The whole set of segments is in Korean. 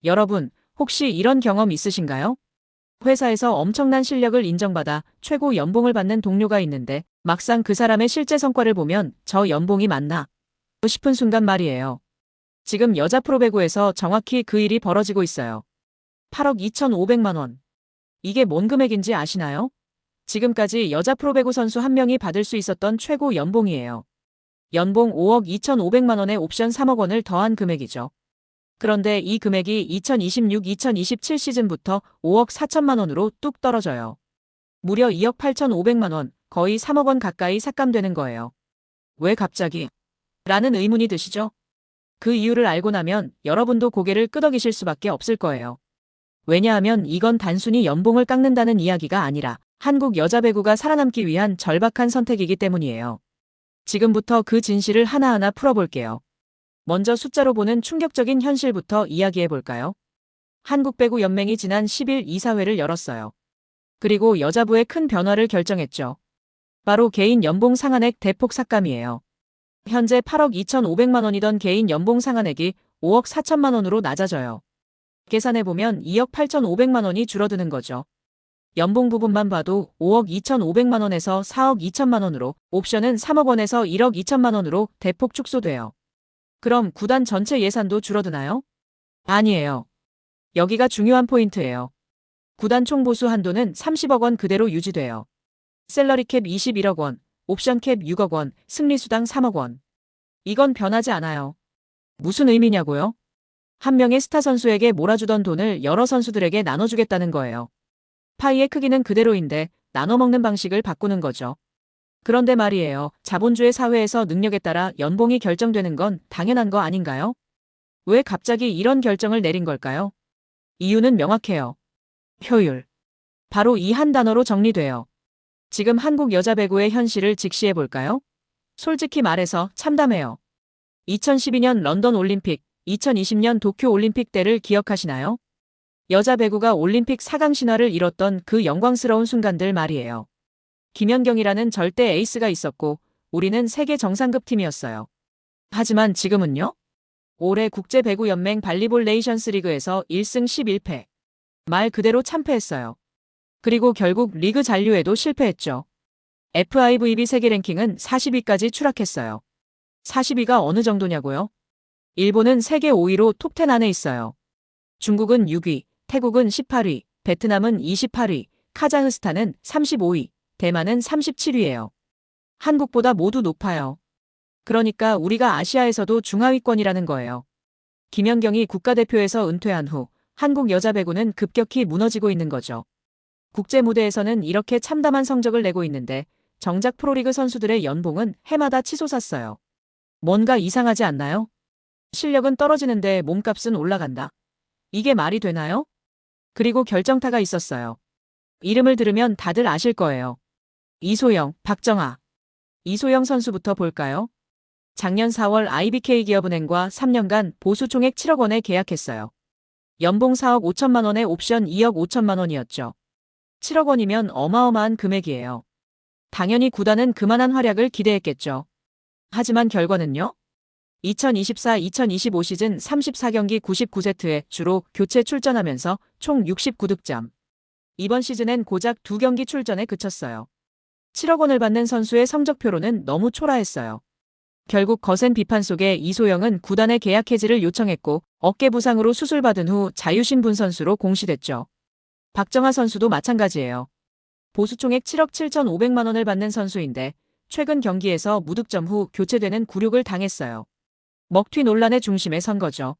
여러분, 혹시 이런 경험 있으신가요? 회사에서 엄청난 실력을 인정받아 최고 연봉을 받는 동료가 있는데 막상 그 사람의 실제 성과를 보면 저 연봉이 맞나 싶은 순간 말이에요. 지금 여자 프로배구에서 정확히 그 일이 벌어지고 있어요. 8억 2,500만 원. 이게 뭔 금액인지 아시나요? 지금까지 여자 프로배구 선수 한 명이 받을 수 있었던 최고 연봉이에요. 연봉 5억 2,500만 원에 옵션 3억 원을 더한 금액이죠. 그런데 이 금액이 2026-2027 시즌부터 5억 4천만 원으로 뚝 떨어져요. 무려 2억 8,500만 원, 거의 3억 원 가까이 삭감되는 거예요. 왜 갑자기? 라는 의문이 드시죠? 그 이유를 알고 나면 여러분도 고개를 끄덕이실 수밖에 없을 거예요. 왜냐하면 이건 단순히 연봉을 깎는다는 이야기가 아니라 한국 여자 배구가 살아남기 위한 절박한 선택이기 때문이에요. 지금부터 그 진실을 하나하나 풀어볼게요. 먼저 숫자로 보는 충격적인 현실부터 이야기해볼까요? 한국배구연맹이 지난 10일 이사회를 열었어요. 그리고 여자부의 큰 변화를 결정했죠. 바로 개인 연봉 상한액 대폭 삭감이에요. 현재 8억 2,500만 원이던 개인 연봉 상한액이 5억 4천만 원으로 낮아져요. 계산해보면 2억 8,500만 원이 줄어드는 거죠. 연봉 부분만 봐도 5억 2,500만 원에서 4억 2천만 원으로, 옵션은 3억 원에서 1억 2천만 원으로 대폭 축소돼요. 그럼 구단 전체 예산도 줄어드나요? 아니에요. 여기가 중요한 포인트예요. 구단 총보수 한도는 30억 원 그대로 유지돼요. 셀러리 캡 21억 원, 옵션 캡 6억 원, 승리수당 3억 원. 이건 변하지 않아요. 무슨 의미냐고요? 한 명의 스타 선수에게 몰아주던 돈을 여러 선수들에게 나눠주겠다는 거예요. 파이의 크기는 그대로인데 나눠 먹는 방식을 바꾸는 거죠. 그런데 말이에요. 자본주의 사회에서 능력에 따라 연봉이 결정되는 건 당연한 거 아닌가요? 왜 갑자기 이런 결정을 내린 걸까요? 이유는 명확해요. 효율. 바로 이 한 단어로 정리돼요. 지금 한국 여자 배구의 현실을 직시해 볼까요? 솔직히 말해서 참담해요. 2012년 런던 올림픽, 2020년 도쿄 올림픽 때를 기억하시나요? 여자 배구가 올림픽 4강 신화를 이뤘던 그 영광스러운 순간들 말이에요. 김연경이라는 절대 에이스가 있었고 우리는 세계 정상급 팀이었어요. 하지만 지금은요? 올해 국제배구연맹 발리볼 네이션스 리그에서 1승 11패. 말 그대로 참패했어요. 그리고 결국 리그 잔류에도 실패했죠. FIVB 세계 랭킹은 40위까지 추락했어요. 40위가 어느 정도냐고요? 일본은 세계 5위로 톱10 안에 있어요. 중국은 6위, 태국은 18위, 베트남은 28위, 카자흐스탄은 35위, 대만은 37위예요. 한국보다 모두 높아요. 그러니까 우리가 아시아에서도 중하위권이라는 거예요. 김연경이 국가대표에서 은퇴한 후 한국 여자 배구는 급격히 무너지고 있는 거죠. 국제 무대에서는 이렇게 참담한 성적을 내고 있는데 정작 프로리그 선수들의 연봉은 해마다 치솟았어요. 뭔가 이상하지 않나요? 실력은 떨어지는데 몸값은 올라간다. 이게 말이 되나요? 그리고 결정타가 있었어요. 이름을 들으면 다들 아실 거예요. 이소영, 박정아. 이소영 선수부터 볼까요? 작년 4월 IBK 기업은행과 3년간 보수 총액 7억 원에 계약했어요. 연봉 4억 5천만 원에 옵션 2억 5천만 원이었죠. 7억 원이면 어마어마한 금액이에요. 당연히 구단은 그만한 활약을 기대했겠죠. 하지만 결과는요? 2024-2025 시즌 34경기 99세트에 주로 교체 출전하면서 총 69득점. 이번 시즌엔 고작 2경기 출전에 그쳤어요. 7억 원을 받는 선수의 성적표로는 너무 초라했어요. 결국 거센 비판 속에 이소영은 구단의 계약 해지를 요청했고 어깨 부상으로 수술받은 후 자유신분 선수로 공시됐죠. 박정아 선수도 마찬가지예요. 보수총액 7억 7,500만 원을 받는 선수인데 최근 경기에서 무득점 후 교체되는 굴욕을 당했어요. 먹튀 논란의 중심에 선 거죠.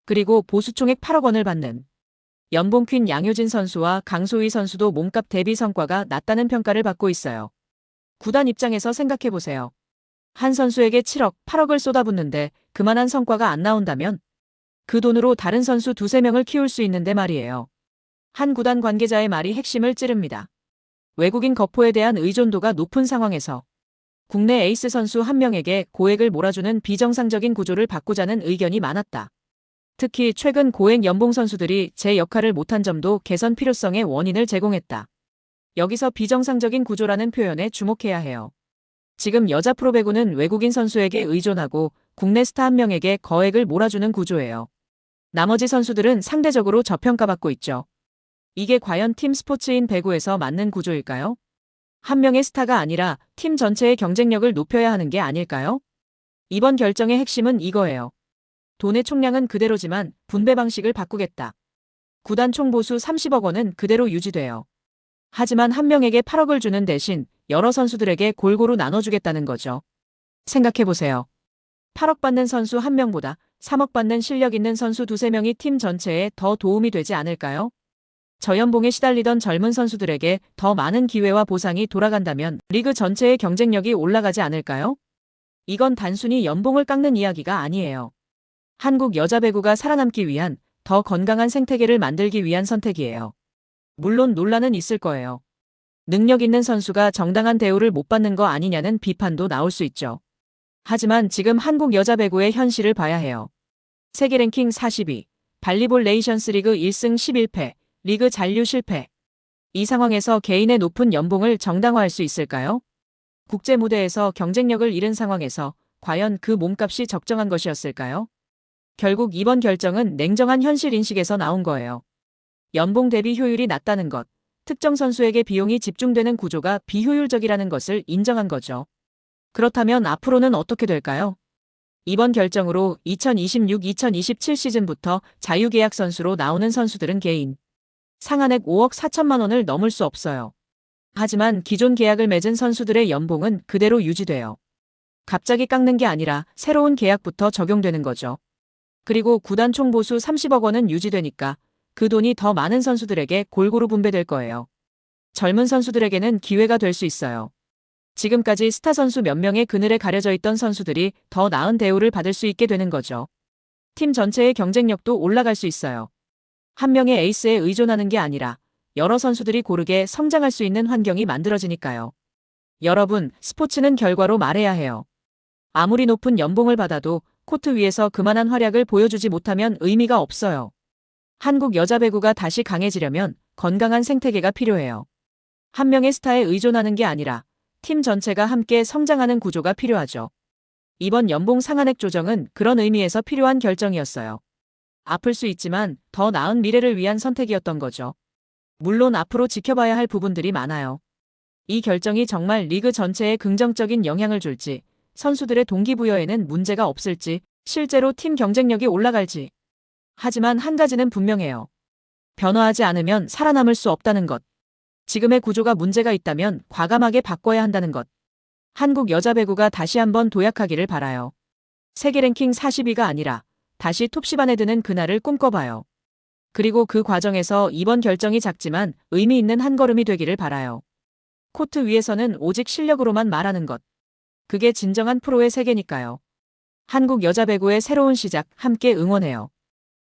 그리고 보수총액 8억 원을 받는 연봉 퀸 양효진 선수와 강소희 선수도 몸값 대비 성과가 낮다는 평가를 받고 있어요. 구단 입장에서 생각해보세요. 한 선수에게 7억, 8억을 쏟아붓는데 그만한 성과가 안 나온다면 그 돈으로 다른 선수 2-3명을 키울 수 있는데 말이에요. 한 구단 관계자의 말이 핵심을 찌릅니다. 외국인 거포에 대한 의존도가 높은 상황에서 국내 에이스 선수 한 명에게 고액을 몰아주는 비정상적인 구조를 바꾸자는 의견이 많았다. 특히 최근 고액 연봉 선수들이 제 역할을 못한 점도 개선 필요성의 원인을 제공했다. 여기서 비정상적인 구조라는 표현에 주목해야 해요. 지금 여자 프로배구는 외국인 선수에게 의존하고 국내 스타 한 명에게 거액을 몰아주는 구조예요. 나머지 선수들은 상대적으로 저평가받고 있죠. 이게 과연 팀 스포츠인 배구에서 맞는 구조일까요? 한 명의 스타가 아니라 팀 전체의 경쟁력을 높여야 하는 게 아닐까요? 이번 결정의 핵심은 이거예요. 돈의 총량은 그대로지만 분배 방식을 바꾸겠다. 구단 총보수 30억 원은 그대로 유지돼요. 하지만 한 명에게 8억을 주는 대신 여러 선수들에게 골고루 나눠주겠다는 거죠. 생각해보세요. 8억 받는 선수 한 명보다 3억 받는 실력 있는 선수 두세 명이 팀 전체에 더 도움이 되지 않을까요? 저연봉에 시달리던 젊은 선수들에게 더 많은 기회와 보상이 돌아간다면 리그 전체의 경쟁력이 올라가지 않을까요? 이건 단순히 연봉을 깎는 이야기가 아니에요. 한국 여자 배구가 살아남기 위한 더 건강한 생태계를 만들기 위한 선택이에요. 물론 논란은 있을 거예요. 능력 있는 선수가 정당한 대우를 못 받는 거 아니냐는 비판도 나올 수 있죠. 하지만 지금 한국 여자 배구의 현실을 봐야 해요. 세계 랭킹 42, 발리볼 네이션스 리그 1승 11패, 리그 잔류 실패. 이 상황에서 개인의 높은 연봉을 정당화할 수 있을까요? 국제 무대에서 경쟁력을 잃은 상황에서 과연 그 몸값이 적정한 것이었을까요? 결국 이번 결정은 냉정한 현실 인식에서 나온 거예요. 연봉 대비 효율이 낮다는 것, 특정 선수에게 비용이 집중되는 구조가 비효율적이라는 것을 인정한 거죠. 그렇다면 앞으로는 어떻게 될까요? 이번 결정으로 2026-2027 시즌부터 자유계약 선수로 나오는 선수들은 개인 상한액 5억 4천만 원을 넘을 수 없어요. 하지만 기존 계약을 맺은 선수들의 연봉은 그대로 유지돼요. 갑자기 깎는 게 아니라 새로운 계약부터 적용되는 거죠. 그리고 구단 총보수 30억 원은 유지되니까 그 돈이 더 많은 선수들에게 골고루 분배될 거예요. 젊은 선수들에게는 기회가 될 수 있어요. 지금까지 스타 선수 몇 명의 그늘에 가려져 있던 선수들이 더 나은 대우를 받을 수 있게 되는 거죠. 팀 전체의 경쟁력도 올라갈 수 있어요. 한 명의 에이스에 의존하는 게 아니라 여러 선수들이 고르게 성장할 수 있는 환경이 만들어지니까요. 여러분, 스포츠는 결과로 말해야 해요. 아무리 높은 연봉을 받아도 코트 위에서 그만한 활약을 보여주지 못하면 의미가 없어요. 한국 여자 배구가 다시 강해지려면 건강한 생태계가 필요해요. 한 명의 스타에 의존하는 게 아니라 팀 전체가 함께 성장하는 구조가 필요하죠. 이번 연봉 상한액 조정은 그런 의미에서 필요한 결정이었어요. 아플 수 있지만 더 나은 미래를 위한 선택이었던 거죠. 물론 앞으로 지켜봐야 할 부분들이 많아요. 이 결정이 정말 리그 전체에 긍정적인 영향을 줄지, 선수들의 동기부여에는 문제가 없을지, 실제로 팀 경쟁력이 올라갈지. 하지만 한 가지는 분명해요. 변화하지 않으면 살아남을 수 없다는 것. 지금의 구조가 문제가 있다면 과감하게 바꿔야 한다는 것. 한국 여자 배구가 다시 한번 도약하기를 바라요. 세계 랭킹 42가 아니라 다시 톱10 안에 드는 그날을 꿈꿔봐요. 그리고 그 과정에서 이번 결정이 작지만 의미 있는 한 걸음이 되기를 바라요. 코트 위에서는 오직 실력으로만 말하는 것. 그게 진정한 프로의 세계니까요. 한국 여자 배구의 새로운 시작 함께 응원해요.